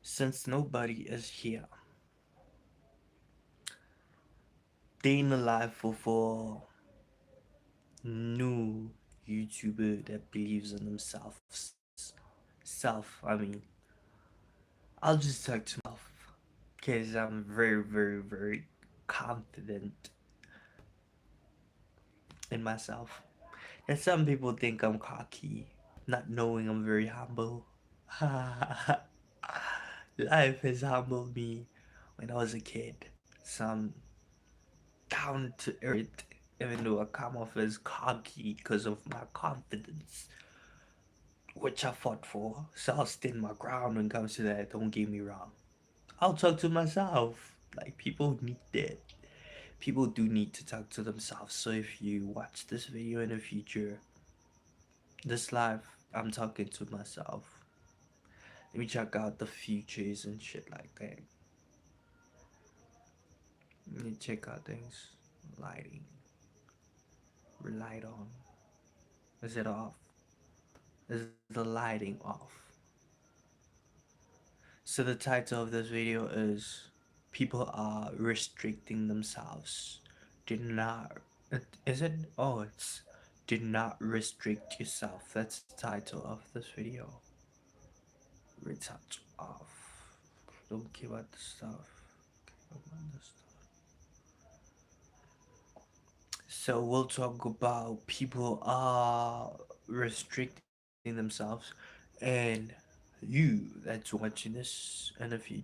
Since nobody is here, day in the life of a new YouTuber that believes in themselves. I mean, I'll just talk to myself because I'm very, very, very confident in myself. And some people think I'm cocky, not knowing I'm very humble. Life has humbled me when I was a kid. Some down to earth, even though I come off as cocky because of my confidence, which I fought for. So I'll stand my ground when it comes to that. Don't get me wrong. I'll talk to myself. Like people need that. People do need to talk to themselves. So if you watch this video in the future, this live, I'm talking to myself. Let me check out the features and shit like that. Let me check out things. Lighting. Relight on. Is it off? Is the lighting off? So the title of this video is People Are Restricting Themselves. Did not is it oh it's did not restrict yourself. That's the title of this video. Retouch off. Don't care about the stuff. Care about the stuff. So we'll talk about people are restricting themselves and you that's watching this and if you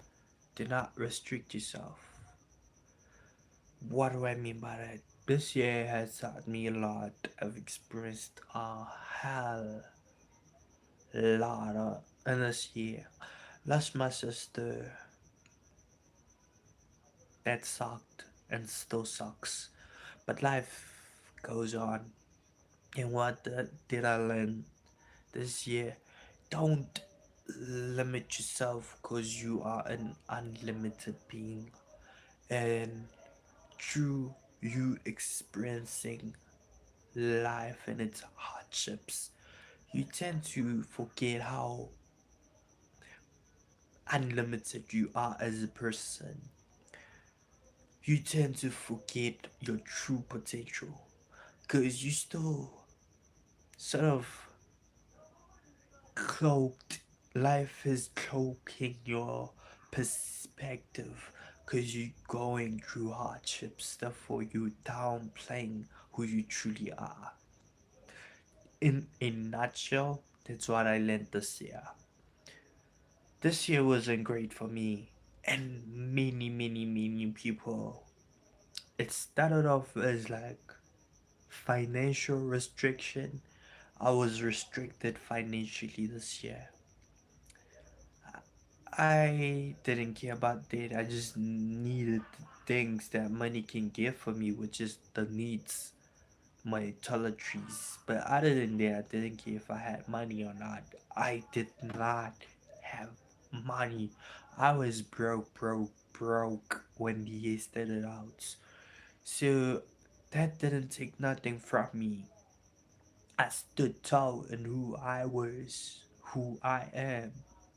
do not restrict yourself. What do I mean by that? This year has taught me a lot. I've experienced a hell lot in this year. Lost my sister. That sucked and still sucks. But life goes on. And what did I learn this year? Don't limit yourself because you are an unlimited being. And through you experiencing life and its hardships, you tend to forget how unlimited you are as a person. You tend to forget your true potential because you still sort of cloaked. Life is cloaking your perspective because you're going through hardships, therefore you downplaying who you truly are. In a nutshell, that's what I learned this year. This year wasn't great for me and many, many, many people. It started off as like financial restriction. I was restricted financially this year. I didn't care about that. I just needed the things that money can give for me, which is the needs, my toiletries. But other than that, I didn't care if I had money or not. I did not have money. I was broke, broke, broke when the year started out. So that didn't take nothing from me. I stood tall in who I was, who I am.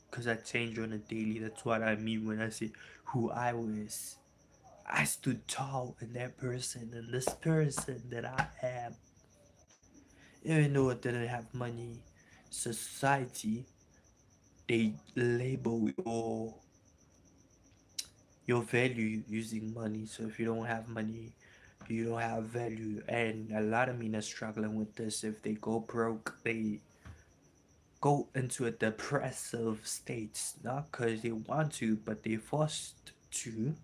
Because I change on a daily. That's what I mean when I say who I was. I stood tall in that person and this person that I am. Even though I didn't have money, society, they label your value using money. So if you don't have money, you don't have value. And a lot of men are struggling with this. If they go broke, they go into a depressive state, not because they want to, but they forced to,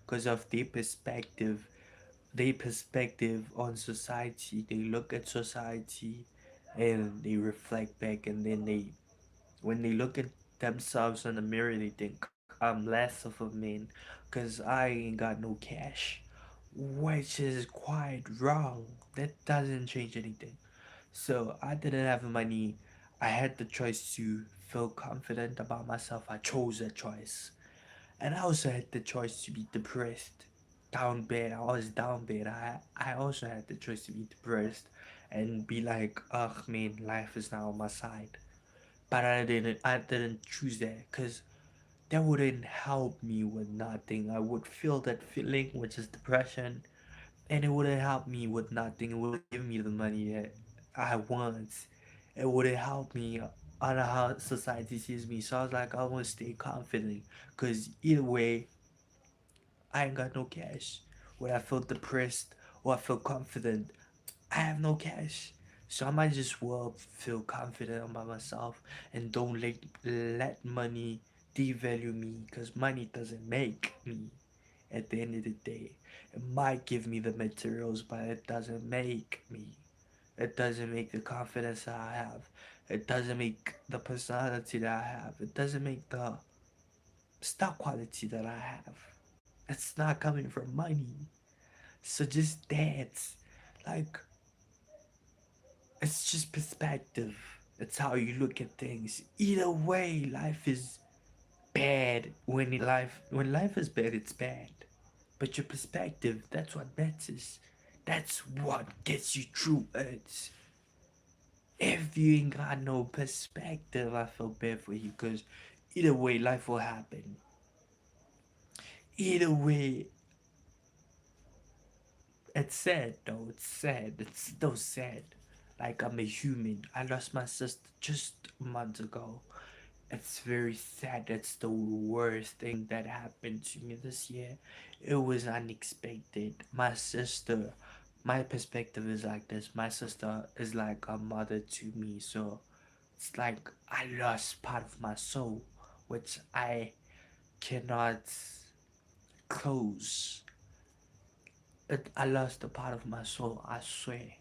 because of their perspective on society. They look at society and they reflect back, and then when they look at themselves in the mirror, they think I'm less of a man because I ain't got no cash, which is quite wrong. That doesn't change anything. So I didn't have money. I had the choice to feel confident about myself. I chose that choice. And I also had the choice to be depressed. Down bad. I was down bad. I also had the choice to be depressed. and be like, ugh, man, life is not on my side. But I didn't choose that because that wouldn't help me with nothing. I would feel that feeling, which is depression, and it wouldn't help me with nothing. It wouldn't give me the money that I want. It wouldn't help me on how society sees me. So I was like, I want to stay confident because either way, I ain't got no cash. Whether I feel depressed or I feel confident, I have no cash. So I might just well feel confident about myself and don't let money devalue me because money doesn't make me at the end of the day. It might give me the materials, but it doesn't make me. It doesn't make the confidence that I have. It doesn't make the personality that I have. It doesn't make the stock quality that I have. It's not coming from money. So just dance. Like, it's just perspective. It's how you look at things. Either way, life is bad. When life is bad, it's bad. But your perspective, that's what matters. That's what gets you through it. If you ain't got no perspective, I feel bad for you because either way, life will happen. Either way, it's sad though. It's sad. It's still sad. Like I'm a human. I lost my sister just months ago. It's very sad. That's the worst thing that happened to me this year. It was unexpected. My perspective is like this. My sister is like a mother to me. So it's like I lost part of my soul, which I cannot close. I lost a part of my soul, I swear.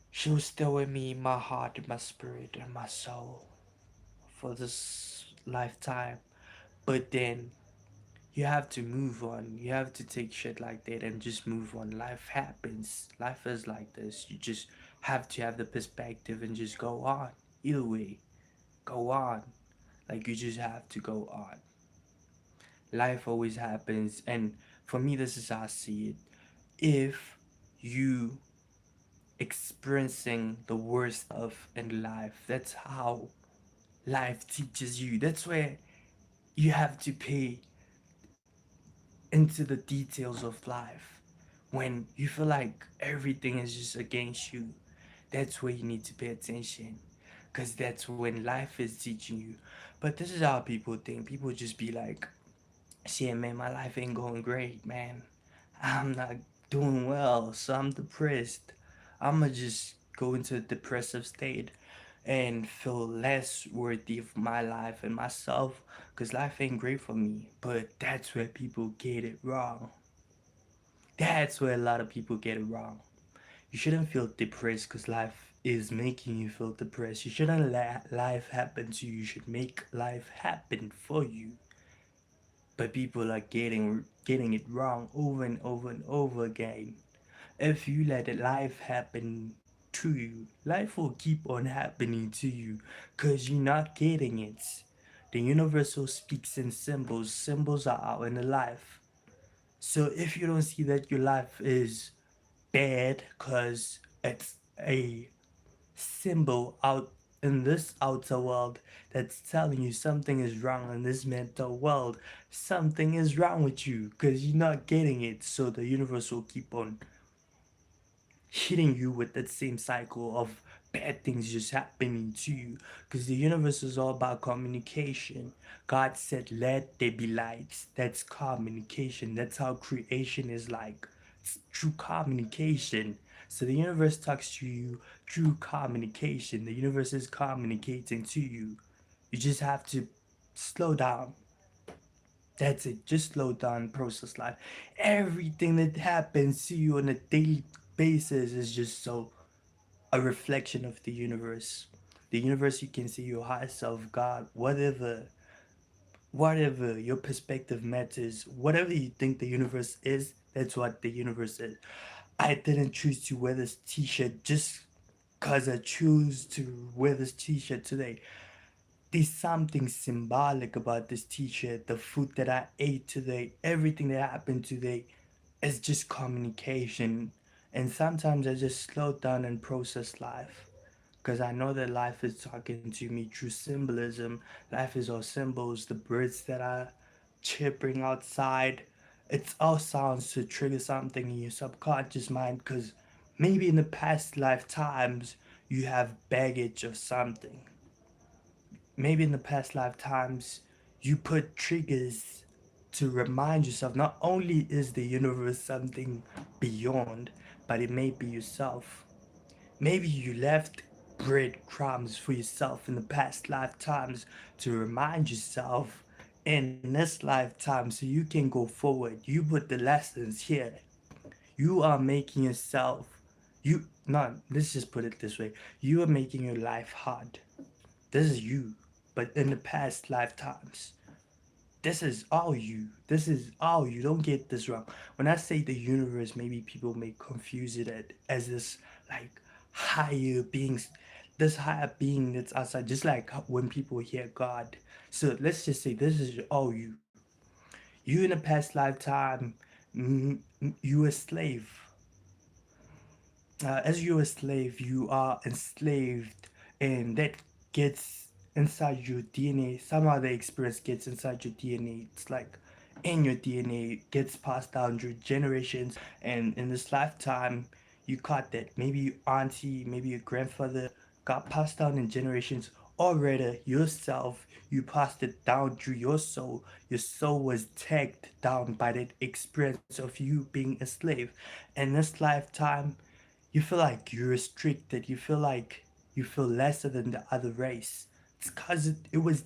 She was still with me in my heart, in my spirit, and my soul for this lifetime. But then you have to move on. You have to take shit like that and just move on. Life happens. Life is like this. You just have to have the perspective and just go on. Either way, go on. Like you just have to go on. Life always happens, and for me, this is how I see it. If you experiencing the worst of in life, that's how life teaches you. That's where you have to pay into the details of life. When you feel like everything is just against you, that's where you need to pay attention. Because that's when life is teaching you. But this is how people think. People just be like, shit, man, my life ain't going great, man. I'm not doing well, so I'm depressed. I'ma just go into a depressive state and feel less worthy of my life and myself because life ain't great for me. But that's where people get it wrong. That's where a lot of people get it wrong. You shouldn't feel depressed because life is making you feel depressed. You shouldn't let life happen to you. You should make life happen for you. But people are getting it wrong over and over and over again. If you let life happen to you, life will keep on happening to you because you're not getting it. The universal speaks in symbols. Symbols are out in the life. So if you don't see that your life is bad because it's a symbol out in this outer world that's telling you something is wrong in this mental world, something is wrong with you because you're not getting it. So the universe will keep on hitting you with that same cycle of bad things just happening to you because the universe is all about communication. God said let there be lights. That's communication. That's how creation is like. It's through communication. So the universe talks to you through communication. The universe is communicating to you. You just have to slow down. That's it. Just slow down, process life. Everything that happens to you on a daily basis is just so a reflection of the universe. The universe, you can see your higher self, God, whatever your perspective matters, whatever you think the universe is, that's what the universe is. I didn't choose to wear this t-shirt just because I choose to wear this t-shirt today. There's something symbolic about this t-shirt, the food that I ate today, everything that happened today is just communication. And sometimes I just slow down and process life. Because I know that life is talking to me through symbolism. Life is all symbols, the birds that are chirping outside. It's all sounds to trigger something in your subconscious mind. Because maybe in the past lifetimes you have baggage of something. Maybe in the past lifetimes you put triggers to remind yourself not only is the universe something beyond, but it may be yourself. Maybe you left breadcrumbs for yourself in the past lifetimes to remind yourself in this lifetime so you can go forward. You put the lessons here. You are making yourself, you, not, let's just put it this way. You are making your life hard. This is you. But in the past lifetimes, this is all you. This is all you. Don't get this wrong. When I say the universe, maybe people may confuse it as this like higher beings, this higher being that's outside. Just like when people hear God. So let's just say this is all you. You in a past lifetime, you a slave. As you're a slave, you are enslaved, and that gets inside your DNA. Somehow the experience gets inside your DNA. It's like in your DNA, gets passed down through generations, and in this lifetime, you caught that. Maybe your auntie, maybe your grandfather got passed down in generations, or rather, yourself, you passed it down through your soul. Your soul was tagged down by that experience of you being a slave. And this lifetime, you feel like you're restricted. You feel like you feel lesser than the other race. It's because it was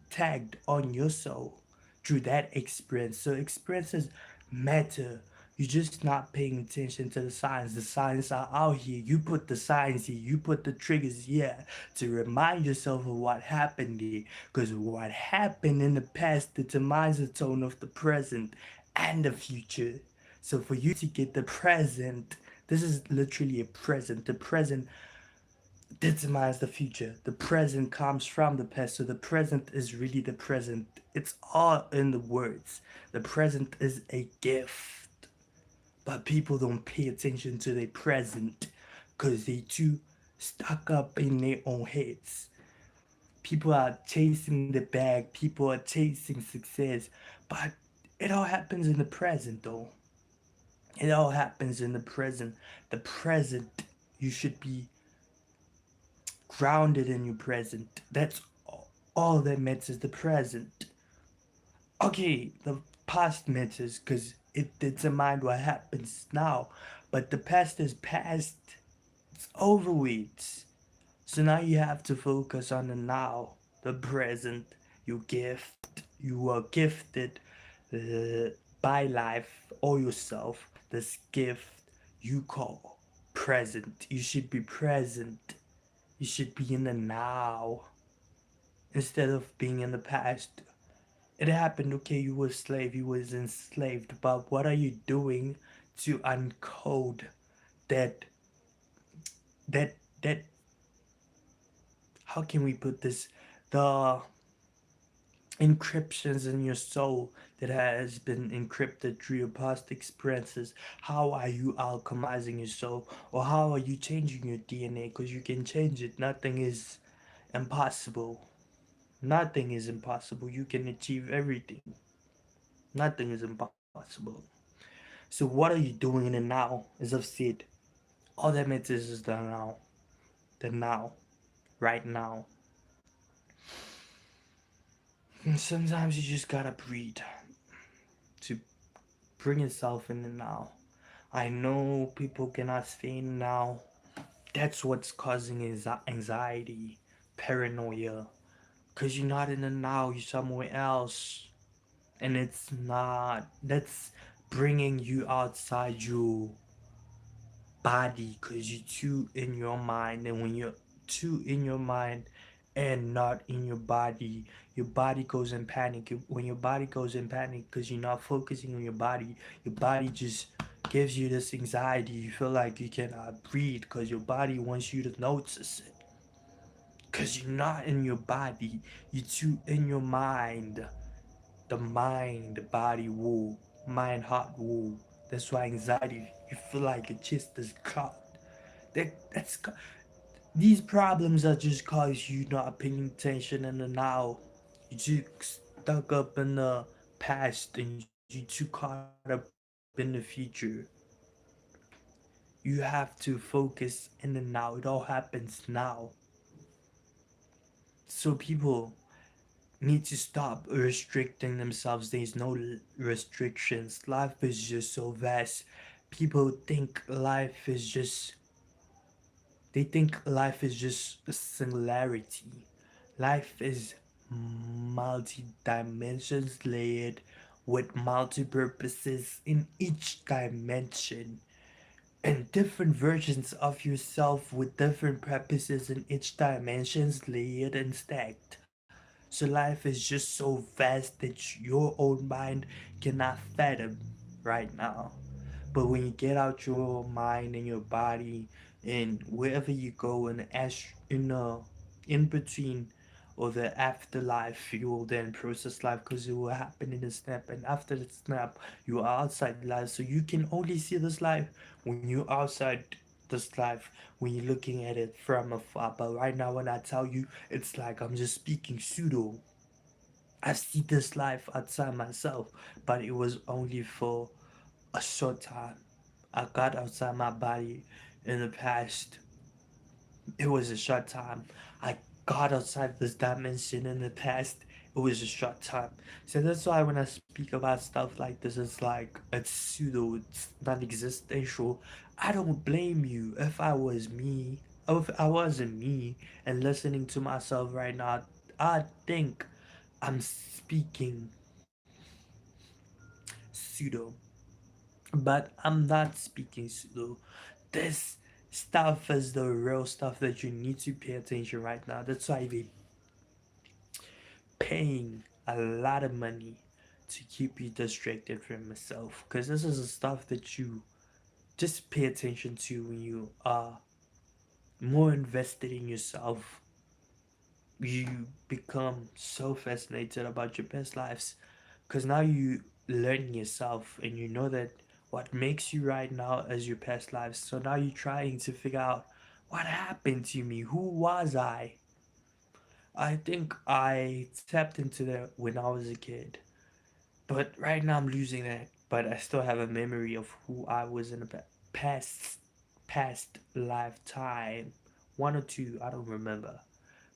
tagged on your soul through that experience. So experiences matter. You're just not paying attention to the signs. The signs are out here. You put the signs here. You put the triggers here to remind yourself of what happened here. Because what happened in the past determines the tone of the present and the future. So for you to get the present, this is literally a present. The present determines the future. The present comes from the past. So the present is really the present. It's all in the words. The present is a gift. But people don't pay attention to the present because they too stuck up in their own heads. People are chasing the bag, people are chasing success, but it all happens in the present though. It all happens in the present. The present, you should be grounded in your present. That's all that matters, the present. Okay, the past matters because it determines what happens now. But the past is past. It's over with. So now you have to focus on the now, the present. You gift. You are gifted uh, by life or yourself. This gift you call present. You should be present. You should be in the now instead of being in the past. It happened, okay, you were a slave, you was enslaved, but what are you doing to uncode that that that how can we put this, the encryptions in your soul that has been encrypted through your past experiences? How are you alchemizing your soul, or how are you changing your DNA? Because you can change it. Nothing is impossible. Nothing is impossible. You can achieve everything. Nothing is impossible. So what are you doing in the now? As I've said, all that matters is the now. The now. Right now. And sometimes you just gotta breathe to bring yourself in the now. I know people cannot stay in the now. That's what's causing anxiety, paranoia. Because you're not in the now, you're somewhere else. And it's not. That's bringing you outside your body because you're too in your mind. And when you're too in your mind and not in your body goes in panic. When your body goes in panic because you're not focusing on your body just gives you this anxiety. You feel like you cannot breathe because your body wants you to notice it. Because you're not in your body, you're too in your mind. The mind, body, woo, mind, heart, woo. That's why anxiety, you feel like your chest is caught. These problems are just cause you not paying attention in the now. You too stuck up in the past and you too caught up in the future. You have to focus in the now. It all happens now. So people need to stop restricting themselves. There's no restrictions. Life is just so vast. People think life is just They think life is just a singularity. Life is multi dimensions layered with multi purposes in each dimension, and different versions of yourself with different purposes in each dimensions layered and stacked. So life is just so vast that your own mind cannot fathom right now. But when you get out your mind and your body and wherever you go in between or the afterlife, you will then process life because it will happen in a snap. And after the snap, you are outside life. So you can only see this life when you're outside this life, when you're looking at it from afar. But right now, when I tell you, it's like I'm just speaking pseudo. I see this life outside myself, but it was only for a short time. I got outside my body in the past. It was a short time. I got outside this dimension in the past. It was a short time. So that's why when I speak about stuff like this, it's like it's pseudo, it's non existential. I don't blame you. If I was me, if I wasn't me and listening to myself right now, I think I'm speaking pseudo. But I'm not speaking pseudo. This stuff is the real stuff that you need to pay attention right now. That's why they paying a lot of money to keep you distracted from yourself. Because this is the stuff that you just pay attention to when you are more invested in yourself. You become so fascinated about your past lives because now you learn yourself and you know that what makes you right now is your past lives. So now you're trying to figure out what happened to me. Who was I? I think I tapped into that when I was a kid, but right now I'm losing that. But I still have a memory of who I was in the past lifetime, one or two. I don't remember.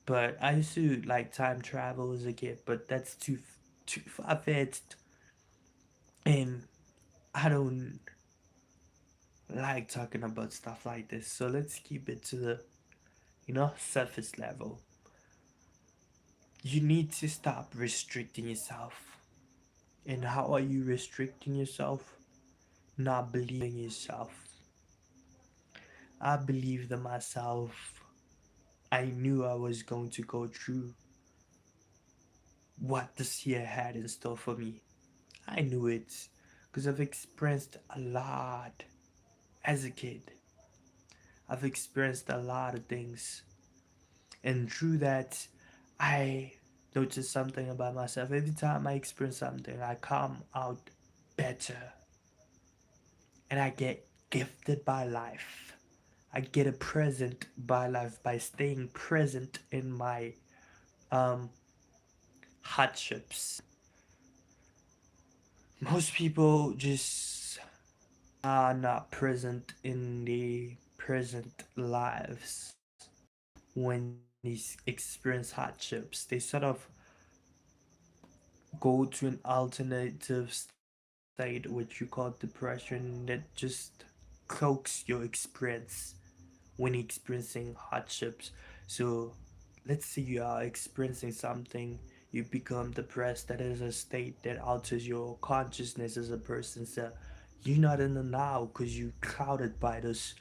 But I used to like time travel as a kid, but that's too far fetched, and I don't like talking about stuff like this. So let's keep it to the surface level. You need to stop restricting yourself. And how are you restricting yourself? Not believing yourself. I believed in myself. I knew I was going to go through what this year had in store for me. I knew it because I've experienced a lot as a kid. I've experienced a lot of things. And through that, I noticed something about myself. Every time I experience something, I come out better. And I get gifted by life. I get a present by life by staying present in my um, hardships. Most people just are not present in the present lives when they experience hardships. They sort of go to an alternative state, which you call depression, that just cloaks your experience when experiencing hardships. So let's say you are experiencing something, you become depressed. That is a state that alters your consciousness as a person. So you're not in the now because you clouded by this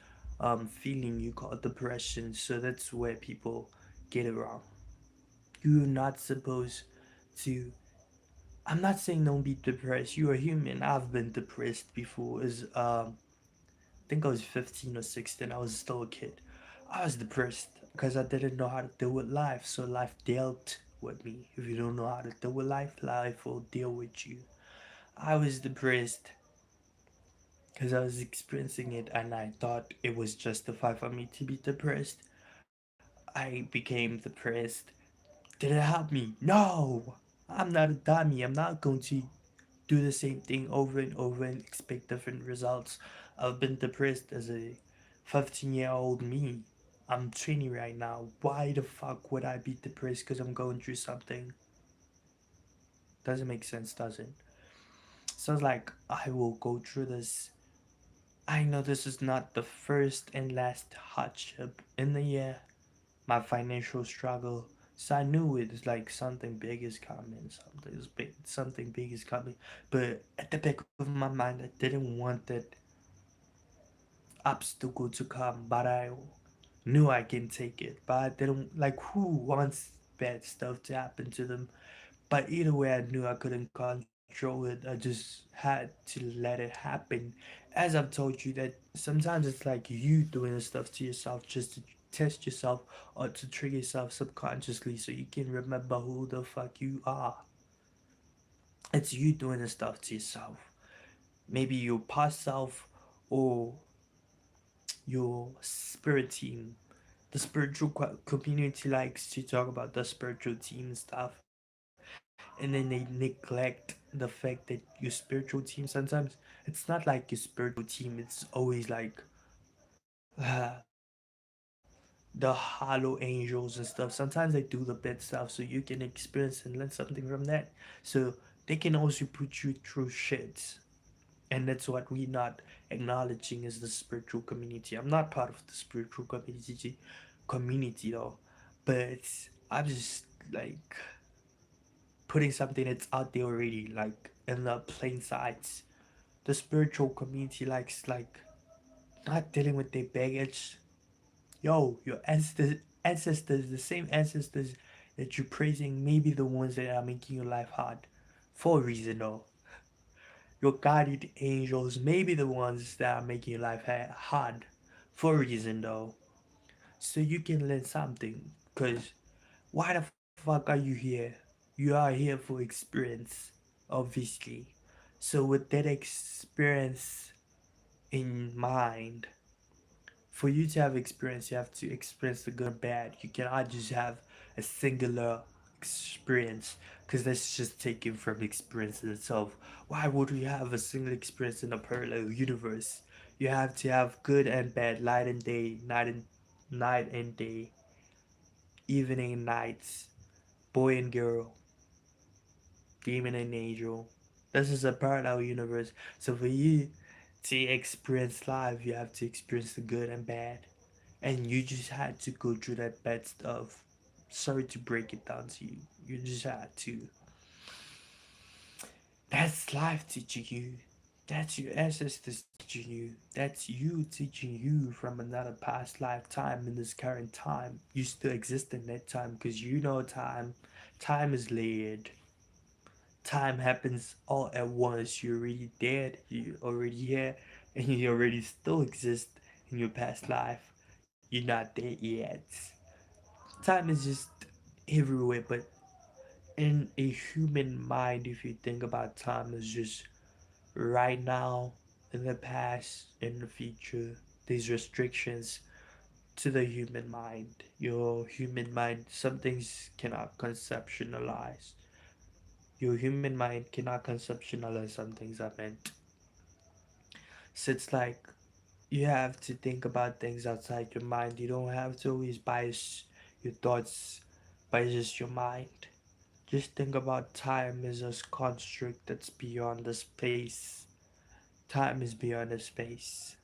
feeling you call depression. So that's where people get it wrong. You're not supposed to. I'm not saying don't be depressed. You are human. I've been depressed before. As I think I was 15 or 16. I was still a kid. I was depressed because I didn't know how to deal with life. So life dealt with me. If you don't know how to deal with life, life will deal with you. I was depressed because I was experiencing it and I thought it was justified for me to be depressed. I became depressed. Did it help me? No! I'm not a dummy. I'm not going to do the same thing over and over and expect different results. I've been depressed as a 15-year-old me. I'm 20 right now. Why the fuck would I be depressed because I'm going through something? Doesn't make sense, does it? Sounds like I will go through this. I know this is not the first and last hardship in the year, my financial struggle. So I knew it was like something big is coming, something big is coming. But at the back of my mind, I didn't want that obstacle to come, but I knew I can take it. But I didn't like who wants bad stuff to happen to them. But either way, I knew I couldn't control it. I just had to let it happen. As I've told you, that sometimes it's like you doing stuff to yourself just to test yourself or to trigger yourself subconsciously so you can remember who the fuck you are. It's you doing the stuff to yourself. Maybe your past self or your spirit team. The spiritual community likes to talk about the spiritual team stuff, and then they neglect the fact that your spiritual team sometimes it's not like your spiritual team, it's always like uh, the hollow angels and stuff. Sometimes they do the bad stuff so you can experience and learn something from that. So they can also put you through shit. And that's what we're not acknowledging as the spiritual community. I'm not part of the spiritual community though. But I'm just like putting something that's out there already, like in the plain sight. The spiritual community likes like not dealing with their baggage. Yo, your ancestors, the same ancestors that you're praising, maybe the ones that are making your life hard. For a reason though. Your guardian angels may be the ones that are making your life hard. For a reason though. So you can learn something. Because why the fuck are you here? You are here for experience, obviously. So with that experience in mind, for you to have experience, you have to experience the good and bad. You cannot just have a singular experience because that's just taken from experience in itself. Why would we have a single experience in a parallel universe? You have to have good and bad, light and day, night and day, evening and nights, boy and girl, demon and angel. This is a parallel universe. So for you to experience life, you have to experience the good and bad. And you just had to go through that bad stuff. Sorry to break it down to you. You just had to. That's life teaching you. That's your ancestors teaching you. That's you teaching you from another past lifetime in this current time. You still exist in that time because you know time. Time is layered. Time happens all at once. You're already dead. You're already here. And you already still exist in your past life. You're not there yet. Time is just everywhere, but in a human mind, if you think about time as just right now, in the past, in the future, these restrictions to the human mind. Your human mind, some things cannot conceptualize. Your human mind cannot conceptualize some things I meant. So it's like you have to think about things outside your mind. You don't have to always bias your thoughts by just your mind. Just think about time as a construct that's beyond the space. Time is beyond the space.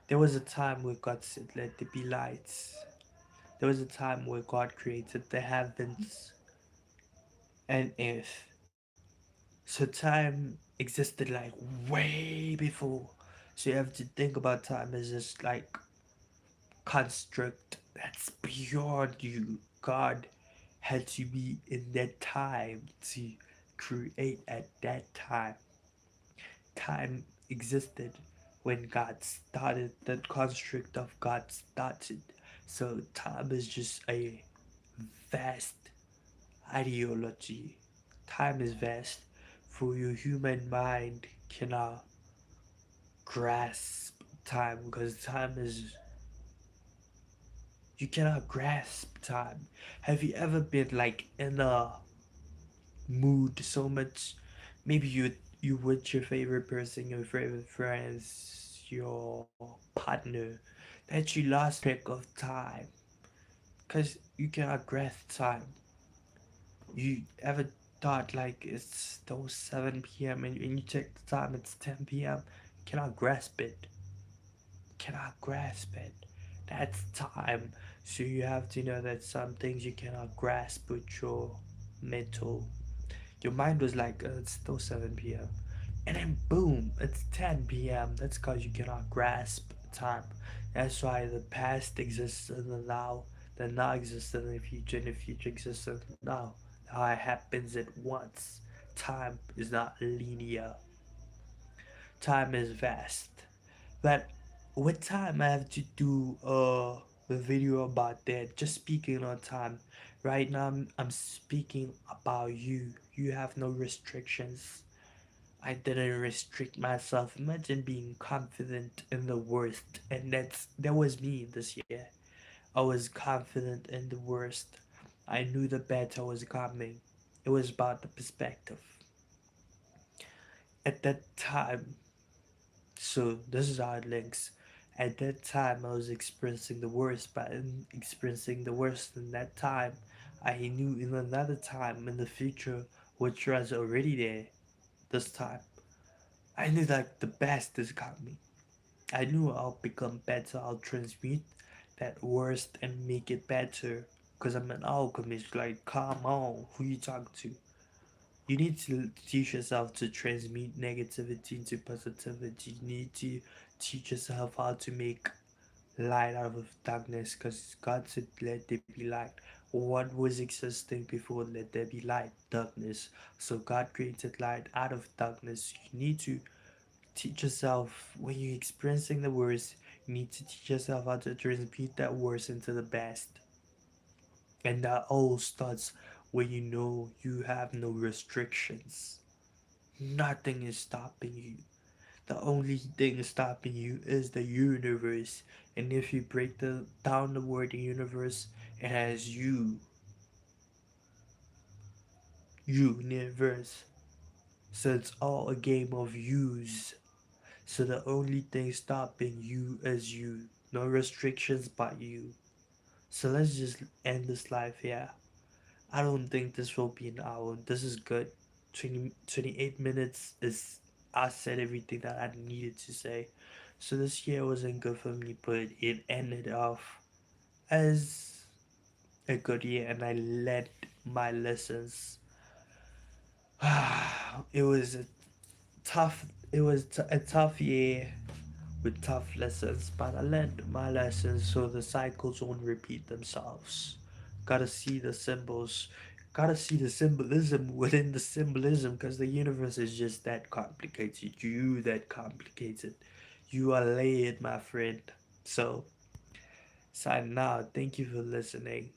There was a time where God said, "Let there be lights." There was a time where God created the heavens and earth. So time existed like way before. So you have to think about time as just like construct that's beyond you. God had to be in that time to create at that time. Time existed when God started, the construct of God started. So time is just a vast ideology. Time is vast for your human mind. cannot grasp time because time is you cannot grasp time. Have you ever been like in a mood so much? Maybe you with your favorite person, your favorite friends, your partner, that you lost track of time because you cannot grasp time. You ever thought like it's those 7 p.m. and when you check the time it's 10 p.m. Cannot grasp it. Cannot grasp it. That's time. So you have to know that some things you cannot grasp with your mental. Your mind was like, it's still 7 p.m. And then boom, it's 10 p.m. That's because you cannot grasp time. That's why the past exists in the now, the now exists in the future, and the future exists in the now. How it happens at once. Time is not linear. Time is vast. But with time, I have to do a video about that. Just speaking on time. Right now, I'm speaking about you. You have no restrictions. I didn't restrict myself. Imagine being confident in the worst, and that was me this year. I was confident in the worst. I knew the better was coming. It was about the perspective. At that time, so this is how it links. At that time, I was experiencing the worst, but in experiencing the worst in that time, I knew in another time in the future, which was already there this time, I knew that the best is coming. I knew I'll become better, I'll transmute that worst and make it better. Because I'm an alchemist, like, come on, who you talk to? You need to teach yourself to transmute negativity into positivity. You need to teach yourself how to make light out of darkness because God said, let there be light. What was existing before, let there be light, darkness. So God created light out of darkness. You need to teach yourself when you're experiencing the worst, you need to teach yourself how to transmute that worst into the best. And that all starts when you know you have no restrictions. Nothing is stopping you. The only thing stopping you is the universe. And if you break down the word universe, it has you, universe. So it's all a game of yous. So the only thing stopping you is you. No restrictions but you. So let's just end this live here. I don't think this will be an hour. This is good. 28 minutes is I said everything that I needed to say. So this year wasn't good for me, but it ended off as a good year and I learned my lessons. It was a a tough year with tough lessons, but I learned my lessons so the cycles won't repeat themselves. Gotta see the symbols, gotta see the symbolism within the symbolism because the universe is just that complicated. You that complicated. You are layered, my friend. So, signing out. Thank you for listening.